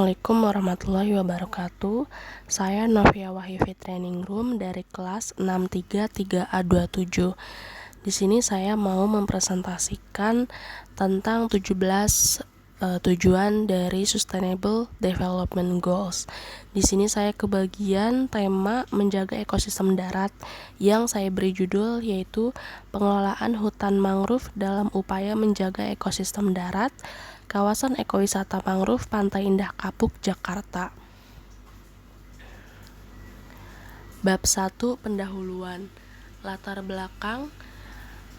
Assalamualaikum warahmatullahi wabarakatuh. Saya Novia Wahyu Training Room dari kelas 633A27. Di sini saya mau mempresentasikan tentang 17 tujuan dari Sustainable Development Goals. Di sini saya kebagian tema menjaga ekosistem darat yang saya beri judul yaitu pengelolaan hutan mangrove dalam upaya menjaga ekosistem darat, kawasan ekowisata mangrove Pantai Indah Kapuk, Jakarta. Bab 1 Pendahuluan. Latar belakang.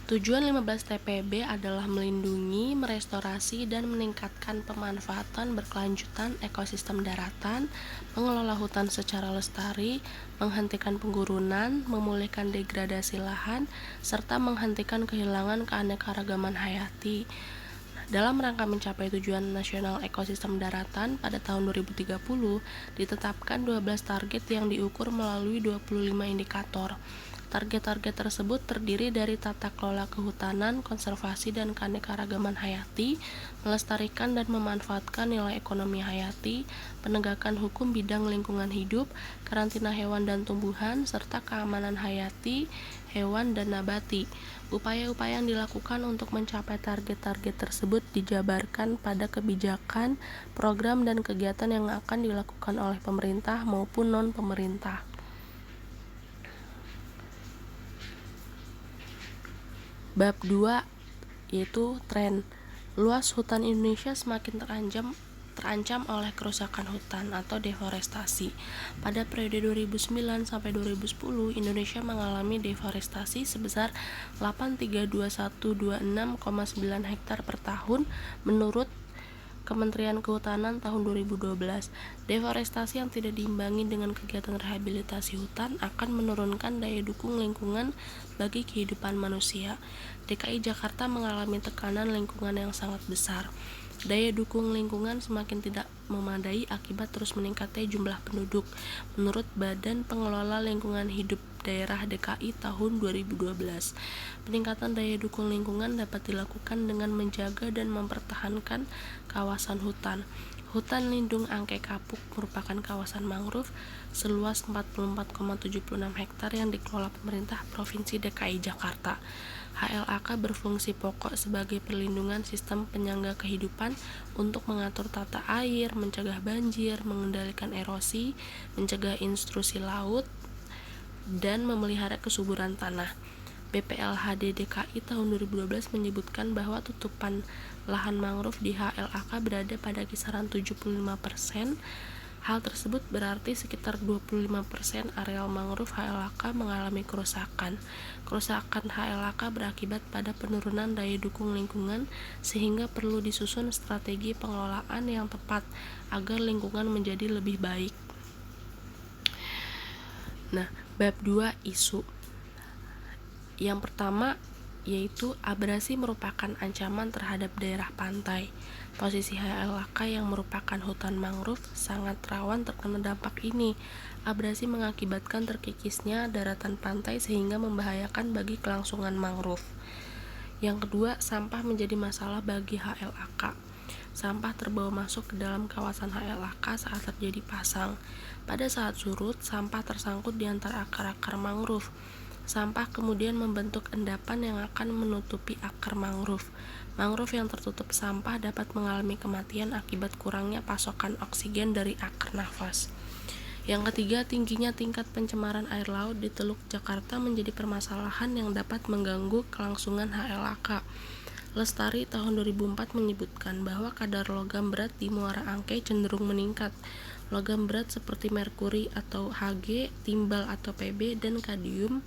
Tujuan 15 TPB adalah melindungi, merestorasi, dan meningkatkan pemanfaatan berkelanjutan ekosistem daratan, mengelola hutan secara lestari, menghentikan penggurunan, memulihkan degradasi lahan, serta menghentikan kehilangan keanekaragaman hayati. Dalam rangka mencapai tujuan nasional ekosistem daratan pada tahun 2030, ditetapkan 12 target yang diukur melalui 25 indikator. Target-target tersebut terdiri dari tata kelola kehutanan, konservasi dan keanekaragaman hayati, melestarikan dan memanfaatkan nilai ekonomi hayati, penegakan hukum bidang lingkungan hidup, karantina hewan dan tumbuhan, serta keamanan hayati, hewan dan nabati. Upaya-upaya yang dilakukan untuk mencapai target-target tersebut dijabarkan pada kebijakan, program, dan kegiatan yang akan dilakukan oleh pemerintah maupun non-pemerintah. Bab 2 yaitu tren. Luas hutan Indonesia semakin terancam oleh kerusakan hutan atau deforestasi. Pada periode 2009 sampai 2010, Indonesia mengalami deforestasi sebesar 832.126,9 hektar per tahun menurut Kementerian Kehutanan tahun 2012. Deforestasi yang tidak diimbangi dengan kegiatan rehabilitasi hutan akan menurunkan daya dukung lingkungan bagi kehidupan manusia. DKI Jakarta mengalami tekanan lingkungan yang sangat besar. Daya dukung lingkungan semakin tidak memadai akibat terus meningkatnya jumlah penduduk. Menurut Badan Pengelola Lingkungan Hidup Daerah DKI tahun 2012, peningkatan daya dukung lingkungan dapat dilakukan dengan menjaga dan mempertahankan kawasan hutan. Hutan lindung Angke Kapuk merupakan kawasan mangrove seluas 44,76 hektar yang dikelola pemerintah Provinsi DKI Jakarta. HLAK berfungsi pokok sebagai perlindungan sistem penyangga kehidupan untuk mengatur tata air, mencegah banjir, mengendalikan erosi, mencegah intrusi laut, dan memelihara kesuburan tanah. BPLHD DKI tahun 2012 menyebutkan bahwa tutupan lahan mangrove di HLAK berada pada kisaran 75%. Hal tersebut berarti sekitar 25% areal mangrove HLAK mengalami kerusakan. Kerusakan HLAK berakibat pada penurunan daya dukung lingkungan sehingga perlu disusun strategi pengelolaan yang tepat agar lingkungan menjadi lebih baik. Bab 2 isu. Yang pertama yaitu abrasi merupakan ancaman terhadap daerah pantai. Posisi HLAK yang merupakan hutan mangrove sangat rawan terkena dampak ini. Abrasi mengakibatkan terkikisnya daratan pantai sehingga membahayakan bagi kelangsungan mangrove. Yang kedua, sampah menjadi masalah bagi HLAK. Sampah terbawa masuk ke dalam kawasan HLAK saat terjadi pasang. Pada saat surut, sampah tersangkut di antara akar-akar mangrove. Sampah kemudian membentuk endapan yang akan menutupi akar mangrove. Mangrove yang tertutup sampah dapat mengalami kematian akibat kurangnya pasokan oksigen dari akar nafas. Yang ketiga, tingginya tingkat pencemaran air laut di Teluk Jakarta menjadi permasalahan yang dapat mengganggu kelangsungan HLAK. Lestari tahun 2004 menyebutkan bahwa kadar logam berat di Muara Angke cenderung meningkat. Logam berat seperti merkuri atau Hg, timbal atau Pb, dan kadmium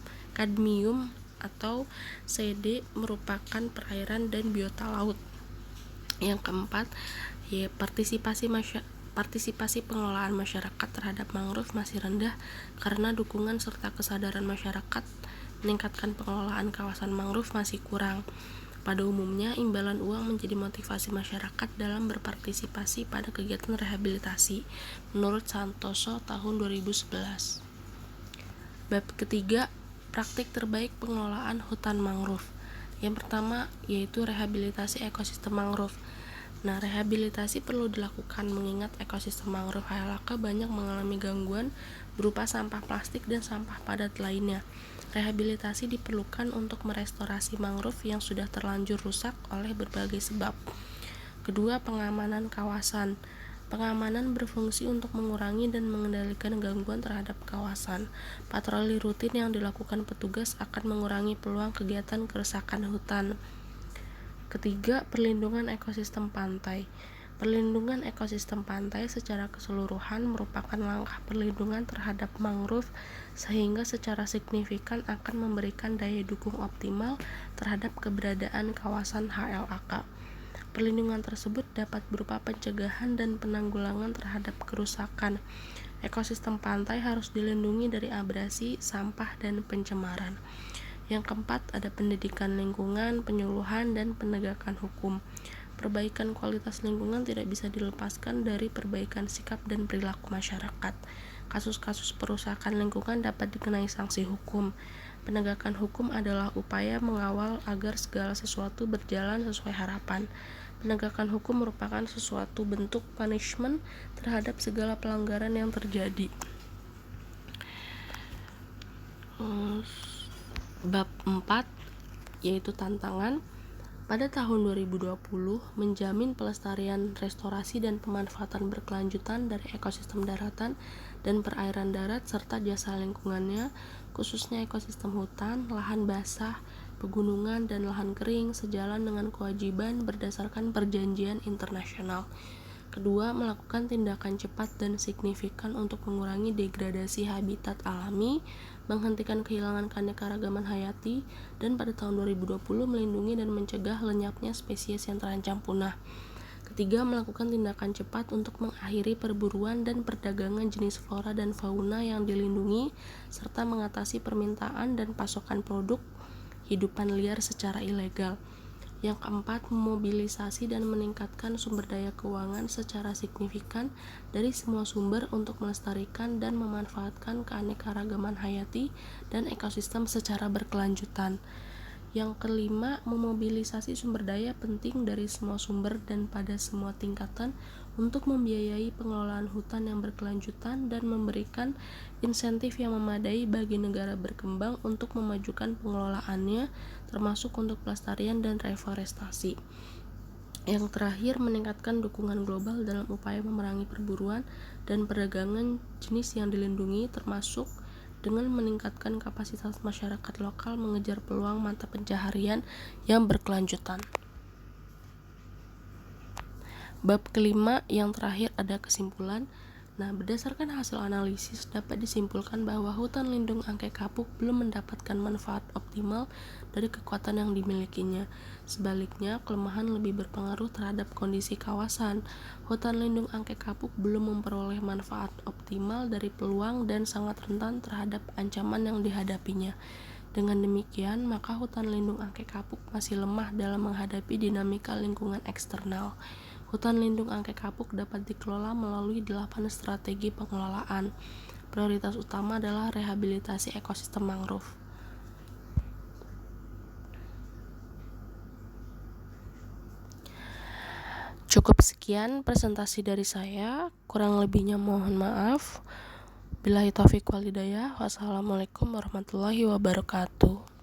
atau Cd merupakan perairan dan biota laut. Yang keempat, partisipasi pengelolaan masyarakat terhadap mangrove masih rendah karena dukungan serta kesadaran masyarakat meningkatkan pengelolaan kawasan mangrove masih kurang. Pada umumnya, imbalan uang menjadi motivasi masyarakat dalam berpartisipasi pada kegiatan rehabilitasi, menurut Santoso tahun 2011. Bab ketiga, praktik terbaik pengelolaan hutan mangrove. Yang pertama yaitu rehabilitasi ekosistem mangrove. Nah, rehabilitasi perlu dilakukan mengingat ekosistem mangrove HLAK banyak mengalami gangguan berupa sampah plastik dan sampah padat lainnya. Rehabilitasi diperlukan untuk merestorasi mangrove yang sudah terlanjur rusak oleh berbagai sebab. Kedua, pengamanan kawasan. Pengamanan berfungsi untuk mengurangi dan mengendalikan gangguan terhadap kawasan. Patroli rutin yang dilakukan petugas akan mengurangi peluang kegiatan kerusakan hutan. Ketiga, perlindungan ekosistem pantai. Perlindungan ekosistem pantai secara keseluruhan merupakan langkah perlindungan terhadap mangrove sehingga secara signifikan akan memberikan daya dukung optimal terhadap keberadaan kawasan HLAK. Perlindungan tersebut dapat berupa pencegahan dan penanggulangan terhadap kerusakan. Ekosistem pantai harus dilindungi dari abrasi, sampah, dan pencemaran. Yang keempat, ada pendidikan lingkungan, penyuluhan, dan penegakan hukum. Perbaikan kualitas lingkungan tidak bisa dilepaskan dari perbaikan sikap dan perilaku masyarakat. Kasus-kasus perusakan lingkungan dapat dikenai sanksi hukum. Penegakan hukum adalah upaya mengawal agar segala sesuatu berjalan sesuai harapan. Penegakan hukum merupakan sesuatu bentuk punishment terhadap segala pelanggaran yang terjadi. Bab 4 yaitu tantangan. Pada tahun 2020 menjamin pelestarian, restorasi, dan pemanfaatan berkelanjutan dari ekosistem daratan dan perairan darat serta jasa lingkungannya, khususnya ekosistem hutan, lahan basah, pegunungan, dan lahan kering sejalan dengan kewajiban berdasarkan perjanjian internasional. Kedua, melakukan tindakan cepat dan signifikan untuk mengurangi degradasi habitat alami, menghentikan kehilangan keanekaragaman hayati, dan pada tahun 2020 melindungi dan mencegah lenyapnya spesies yang terancam punah. Ketiga, melakukan tindakan cepat untuk mengakhiri perburuan dan perdagangan jenis flora dan fauna yang dilindungi, serta mengatasi permintaan dan pasokan produk hidupan liar secara ilegal. Yang keempat, memobilisasi dan meningkatkan sumber daya keuangan secara signifikan dari semua sumber untuk melestarikan dan memanfaatkan keanekaragaman hayati dan ekosistem secara berkelanjutan. Yang kelima, memobilisasi sumber daya penting dari semua sumber dan pada semua tingkatan untuk membiayai pengelolaan hutan yang berkelanjutan dan memberikan insentif yang memadai bagi negara berkembang untuk memajukan pengelolaannya, termasuk untuk pelestarian dan reforestasi. Yang terakhir, meningkatkan dukungan global dalam upaya memerangi perburuan dan perdagangan jenis yang dilindungi, termasuk dengan meningkatkan kapasitas masyarakat lokal mengejar peluang mata pencaharian yang berkelanjutan. Bab kelima yang terakhir ada kesimpulan. Nah, berdasarkan hasil analisis dapat disimpulkan bahwa hutan lindung Angke Kapuk belum mendapatkan manfaat optimal dari kekuatan yang dimilikinya. Sebaliknya, kelemahan lebih berpengaruh terhadap kondisi kawasan. Hutan lindung Angke Kapuk belum memperoleh manfaat optimal dari peluang dan sangat rentan terhadap ancaman yang dihadapinya. Dengan demikian, maka hutan lindung Angke Kapuk masih lemah dalam menghadapi dinamika lingkungan eksternal. Hutan lindung Angke Kapuk dapat dikelola melalui 8 strategi pengelolaan. Prioritas utama adalah rehabilitasi ekosistem mangrove. Cukup sekian presentasi dari saya, kurang lebihnya mohon maaf. Billahi taufiq wal hidayah. Wassalamualaikum warahmatullahi wabarakatuh.